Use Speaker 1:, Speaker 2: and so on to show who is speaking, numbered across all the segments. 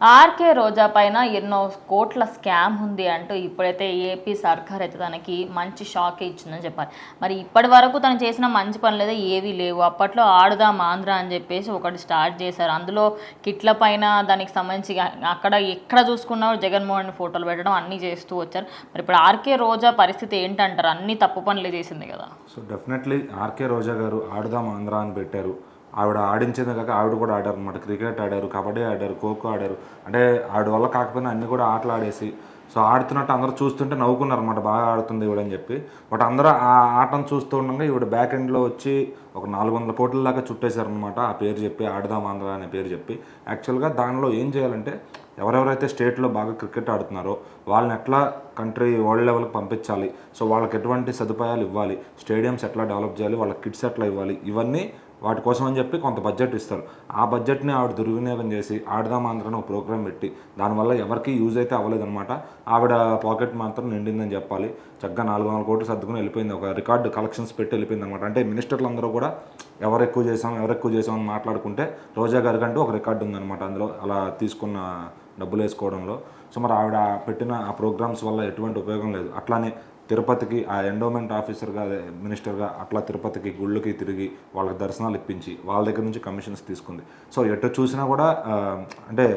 Speaker 1: RK రోజా పైన ఎన్నో కోట్ల స్కామ్ ఉంది అంటూ ఇప్పుడైతే ఏపీ సర్కార్ అయితే తనకి మంచి షాక్ ఇచ్చిందని చెప్పాలి. మరి ఇప్పటి వరకు తను చేసిన మంచి పనులు అయితే ఏవీ లేవు. అప్పట్లో ఆడుదాం ఆంధ్ర అని చెప్పేసి ఒకటి స్టార్ట్ చేశారు. అందులో కిట్ల పైన దానికి సంబంధించి అక్కడ ఎక్కడ చూసుకున్నా జగన్మోహన్ ఫోటోలు పెట్టడం అన్నీ చేస్తూ వచ్చారు. మరి ఇప్పుడు ఆర్కే రోజా పరిస్థితి ఏంటంటారు? అన్ని తప్పు పనులే చేసింది కదా.
Speaker 2: సో డెఫినెట్లీ ఆర్కే రోజా గారు ఆడుదాం ఆంధ్ర అని పెట్టారు. ఆవిడ ఆడించింది కాక ఆవిడ కూడా ఆడారు అనమాట. క్రికెట్ ఆడారు, కబడ్డీ ఆడారు, ఖోఖో ఆడారు. అంటే ఆవిడ వల్ల కాకపోయినా అన్ని కూడా ఆటలు ఆడేసి సో ఆడుతున్నట్టు అందరూ చూస్తుంటే నవ్వుకున్నారు అనమాట, బాగా ఆడుతుంది ఈవిడని చెప్పి. బట్ అందరూ ఆ ఆటను చూస్తూ ఉండగా ఈవిడ బ్యాక్ ఎండ్లో వచ్చి ఒక 400 కోట్ల దాకా చుట్టేశారనమాట. ఆ పేరు చెప్పి ఆడదాం ఆంధ్ర అనే పేరు చెప్పి. యాక్చువల్గా దానిలో ఏం చేయాలంటే ఎవరెవరైతే స్టేట్లో బాగా క్రికెట్ ఆడుతున్నారో వాళ్ళని ఎట్లా కంట్రీ వరల్డ్ లెవెల్కి పంపించాలి, సో వాళ్ళకి ఎటువంటి సదుపాయాలు ఇవ్వాలి, స్టేడియంస్ ఎట్లా డెవలప్ చేయాలి, వాళ్ళకి కిట్స్ ఎట్లా ఇవ్వాలి, ఇవన్నీ వాటి కోసం అని చెప్పి కొంత బడ్జెట్ ఇస్తారు. ఆ బడ్జెట్ని ఆవిడ దుర్వినియోగం చేసి ఆడదాం ఆంధ్రని ఒక ప్రోగ్రామ్ పెట్టి దానివల్ల ఎవరికి యూజ్ అయితే అవ్వలేదన్నమాట. ఆవిడ పాకెట్ మాత్రం నిండిందని చెప్పాలి. చక్కగా 400 కోట్లు సర్దుకుని వెళ్ళిపోయింది. ఒక రికార్డు కలెక్షన్స్ పెట్టి వెళ్ళిపోయింది అనమాట. అంటే మినిస్టర్లు అందరూ కూడా ఎవరు ఎక్కువ చేసాం అని మాట్లాడుకుంటే రోజా గారి కంటూ ఒక రికార్డు ఉందన్నమాట అందులో, అలా తీసుకున్న డబ్బులు వేసుకోవడంలో. సో మరి ఆవిడ పెట్టిన ఆ ప్రోగ్రామ్స్ వల్ల ఎటువంటి ఉపయోగం లేదు. అట్లానే తిరుపతికి ఆ ఎండోమెంట్ ఆఫీసర్గా మినిస్టర్గా అట్లా తిరుపతికి గుళ్ళకి తిరిగి వాళ్ళకి దర్శనాలు ఇప్పించి వాళ్ళ దగ్గర నుంచి కమిషన్స్ తీసుకుంది. సో ఎటు చూసినా కూడా అంటే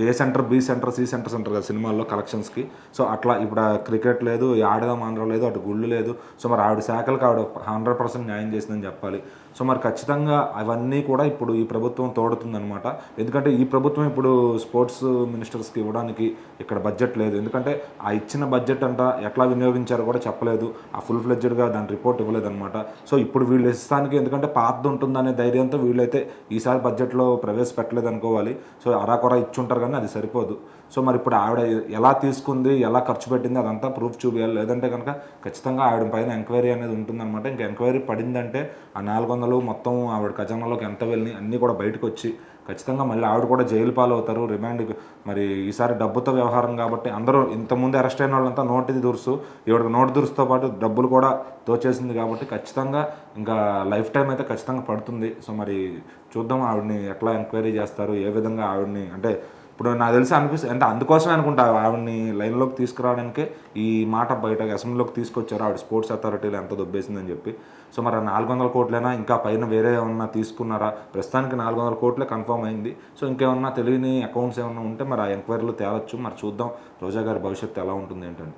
Speaker 2: A centre, B centre, C centres అంటారు కదా సినిమాల్లో కలెక్షన్స్కి. సో అట్లా ఇప్పుడు క్రికెట్ లేదు, ఆడదాం ఆంధ్ర లేదు, అటు గుళ్ళు లేదు. సో మరి ఆవిడ శాఖలకు ఆవిడ 100% న్యాయం చేసిందని చెప్పాలి. సో మరి ఖచ్చితంగా అవన్నీ కూడా ఇప్పుడు ఈ ప్రభుత్వం తోడుతుందనమాట. ఎందుకంటే ఈ ప్రభుత్వం ఇప్పుడు స్పోర్ట్స్ మినిస్టర్స్కి ఇవ్వడానికి ఇక్కడ బడ్జెట్ లేదు. ఎందుకంటే ఆ ఇచ్చిన బడ్జెట్ అంతా ఎట్లా వినియోగించారో కూడా చెప్పలేదు. ఆ ఫుల్ ఫ్లెడ్జెడ్గా దాని రిపోర్ట్ ఇవ్వలేదన్నమాట. సో ఇప్పుడు వీళ్ళు ఇస్తానికి ఎందుకంటే పాతది ఉంటుందనే ధైర్యంతో వీళ్ళైతే ఈసారి బడ్జెట్లో ప్రవేశపెట్టలేదు అనుకోవాలి. సో అరాకొర ఇచ్చుంటారు కానీ అది సరిపోదు. సో మరి ఇప్పుడు ఆవిడ ఎలా తీసుకుంది, ఎలా ఖర్చు పెట్టింది అదంతా ప్రూఫ్ చూపించాలి. లేదంటే కనుక ఖచ్చితంగా ఆవిడ పైన ఎంక్వైరీ అనేది ఉంటుందన్నమాట. ఇంకా ఎంక్వైరీ పడిందంటే ఆ 400 మొత్తం ఆవిడ ఖజానాలోకి ఎంత వెళ్ళి అన్నీ కూడా బయటకు వచ్చి ఖచ్చితంగా మళ్ళీ ఆవిడ కూడా జైలు పాలు అవుతారు, రిమాండ్. మరి ఈసారి డబ్బుతో వ్యవహారం కాబట్టి అందరూ ఇంతకుముందు అరెస్ట్ అయిన వాళ్ళంతా నోటిది దురుసు, ఈవిడకి నోటి దురుసుతో పాటు డబ్బులు కూడా దోచేసింది కాబట్టి ఖచ్చితంగా ఇంకా లైఫ్ టైం అయితే ఖచ్చితంగా పడుతుంది. సో మరి చూద్దాం ఆవిడని ఎట్లా ఎంక్వైరీ చేస్తారు, ఏ విధంగా ఆవిడని. అంటే ఇప్పుడు నాకు తెలిసి అనిపిస్తుంది అంటే అందుకోసమే అనుకుంటా ఆవిడని లైన్లోకి తీసుకురావడానికే ఈ మాట బయట అసెంబ్లీలోకి తీసుకొచ్చారు. ఆవిడ స్పోర్ట్స్ అథారిటీలో ఎంత దొబ్బేసిందని చెప్పి. సో మరి 400 కోట్లైనా ఇంకా పైన వేరే ఏమన్నా తీసుకున్నారా? ప్రస్తుతానికి 400 కోట్లే కన్ఫర్మ్ అయింది. సో ఇంకేమన్నా తెలియని అకౌంట్స్ ఏమన్నా ఉంటే మరి ఆ ఎంక్వైరీలో తేలొచ్చు. మరి చూద్దాం రోజా గారి భవిష్యత్తు ఎలా ఉంటుంది ఏంటండి.